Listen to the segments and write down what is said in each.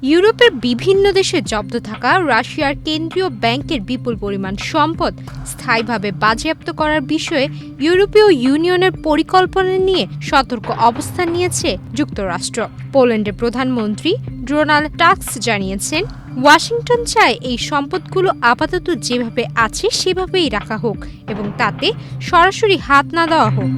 ইউরোপের বিভিন্ন দেশে জব্দ থাকা রাশিয়ার কেন্দ্রীয় ব্যাংকের বিপুল পরিমাণ সম্পদ স্থায়ীভাবে বাজেয়াপ্ত করার বিষয়ে ইউরোপীয় ইউনিয়নের পরিকল্পনা নিয়ে সতর্ক অবস্থান নিয়েছে যুক্তরাষ্ট্র। পোল্যান্ডের প্রধানমন্ত্রী ডোনাল্ড টাস্ক জানিয়েছেন, ওয়াশিংটন চায় এই সম্পদগুলো আপাতত যেভাবে আছে সেভাবেই রাখা হোক এবং তাতে সরাসরি হাত না দেওয়া হোক।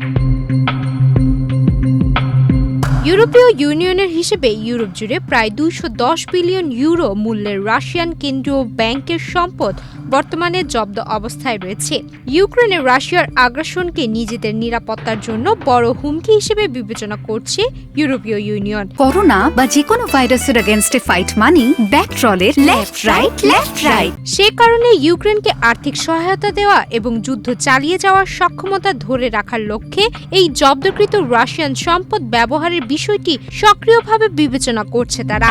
ইউরোপীয় ইউনিয়নের হিসেবে ইউরোপ জুড়ে প্রায় 210 বিলিয়ন ইউরো মূল্যের রাশিয়ান কেন্দ্রীয় ব্যাংকের সম্পদ বর্তমানে জব্দ অবস্থায় রয়েছে। ইউক্রেনে রাশিয়ার আগ্রাসনকে নিজেদের নিরাপত্তার জন্য বড় হুমকি হিসেবে বিবেচনা করছে ইউরোপীয় ইউনিয়ন। করোনা বা যে কোনো ভাইরাসের এগেইনস্টে ফাইট মানি ব্যাকট্রলের লেফট রাইট। সে কারণে ইউক্রেনকে আর্থিক সহায়তা দেওয়া এবং যুদ্ধ চালিয়ে যাওয়ার সক্ষমতা ধরে রাখার লক্ষ্যে এই জব্দকৃত রাশিয়ান সম্পদ ব্যবহারের বিষয়টি সক্রিয়ভাবে বিবেচনা করছে তারা।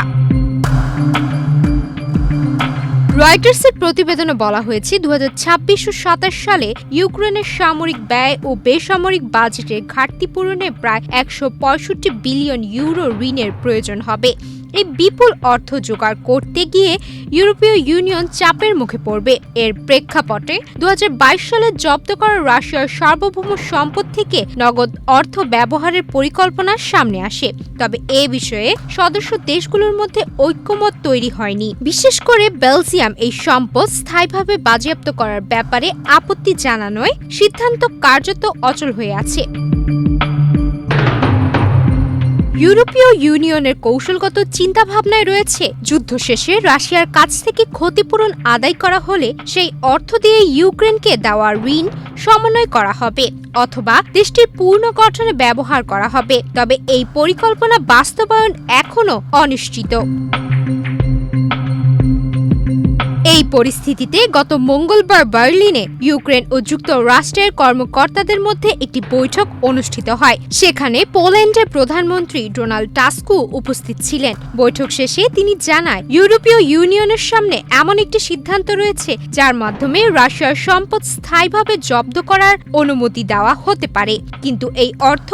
রয়টার্সের প্রতিবেদনে বলা হয়েছে 2026 ও 27 সালে ইউক্রেনের সামরিক ব্যয় ও বেসামরিক বাজেটের ঘাটতি পূরণে প্রায় 165 বিলিয়ন ইউরো ঋণের প্রয়োজন হবে। এই বিপুল অর্থ জোগাড় করতে গিয়ে ইউরোপীয় ইউনিয়ন চাপের মুখে পড়বে। এর প্রেক্ষাপটে 2022 সালে জব্দ করা রাশিয়ার সার্বভৌম সম্পদ থেকে নগদ অর্থ ব্যবহারের পরিকল্পনা সামনে আসে। তবে এ বিষয়ে সদস্য দেশগুলোর মধ্যে ঐক্যমত তৈরি হয়নি। বিশেষ করে বেলজিয়াম এই সম্পদ স্থায়ীভাবে বাজেয়াপ্ত করার ব্যাপারে আপত্তি জানানোয় সিদ্ধান্ত কার্যত অচল হয়ে আছে। ইউরোপীয় ইউনিয়নের কৌশলগত চিন্তাভাবনায় রয়েছে, যুদ্ধ শেষে রাশিয়ার কাছ থেকে ক্ষতিপূরণ আদায় করা হলে সেই অর্থ দিয়ে ইউক্রেনকে দেওয়া ঋণ সমন্বয় করা হবে অথবা দেশটির পুনর্গঠনে ব্যবহার করা হবে। তবে এই পরিকল্পনা বাস্তবায়ন এখনো অনিশ্চিত। এই পরিস্থিতিতে গত মঙ্গলবার বার্লিনে ইউক্রেন ও যুক্তরাষ্ট্রের কর্মকর্তাদের মধ্যে একটি বৈঠক অনুষ্ঠিত হয়। সেখানে পোল্যান্ডের প্রধানমন্ত্রী ডোনাল্ড টাস্কও উপস্থিত ছিলেন। বৈঠক শেষে তিনি জানায়, ইউরোপীয় ইউনিয়নের সামনে এমন একটি সিদ্ধান্ত রয়েছে যার মাধ্যমে রাশিয়ার সম্পদ স্থায়ীভাবে জব্দ করার অনুমতি দেওয়া হতে পারে, কিন্তু এই অর্থ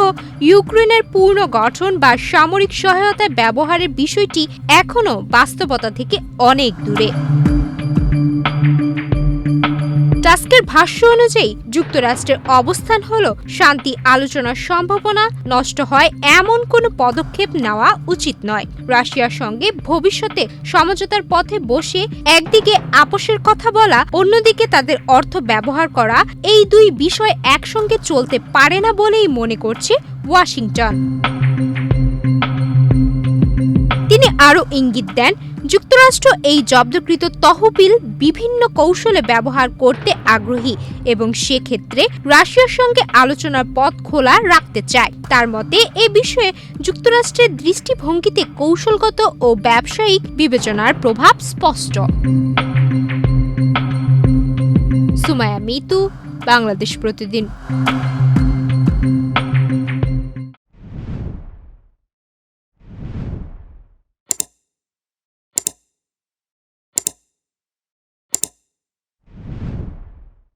ইউক্রেনের পুনর্গঠন বা সামরিক সহায়তায় ব্যবহারের বিষয়টি এখনো বাস্তবতা থেকে অনেক দূরে। টাস্কের ভাষ্য অনুযায়ী যুক্তরাষ্ট্রের অবস্থান হলো শান্তি আলোচনার সম্ভাবনা নষ্ট হয় এমন কোনো পদক্ষেপ নেওয়া উচিত নয়। রাশিয়ার সঙ্গে ভবিষ্যতে সমঝোতার পথে বসে একদিকে আপোষের কথা বলা, অন্যদিকে তাদের অর্থ ব্যবহার করা, এই দুই বিষয় একসঙ্গে চলতে পারে না বলেই মনে করছে ওয়াশিংটন। তিনি আরও ইঙ্গিত দেন, যুক্তরাষ্ট্র এই জব্দকৃত তহবিল বিভিন্ন কৌশলে ব্যবহার করতে আগ্রহী এবং সেক্ষেত্রে রাশিয়ার সঙ্গে আলোচনার পথ খোলা রাখতে চায়। তার মতে এ বিষয়ে যুক্তরাষ্ট্রের দৃষ্টিভঙ্গিতে কৌশলগত ও ব্যবসায়িক বিবেচনার প্রভাব স্পষ্ট। সুমাইয়া মিতু, বাংলাদেশ প্রতিদিন।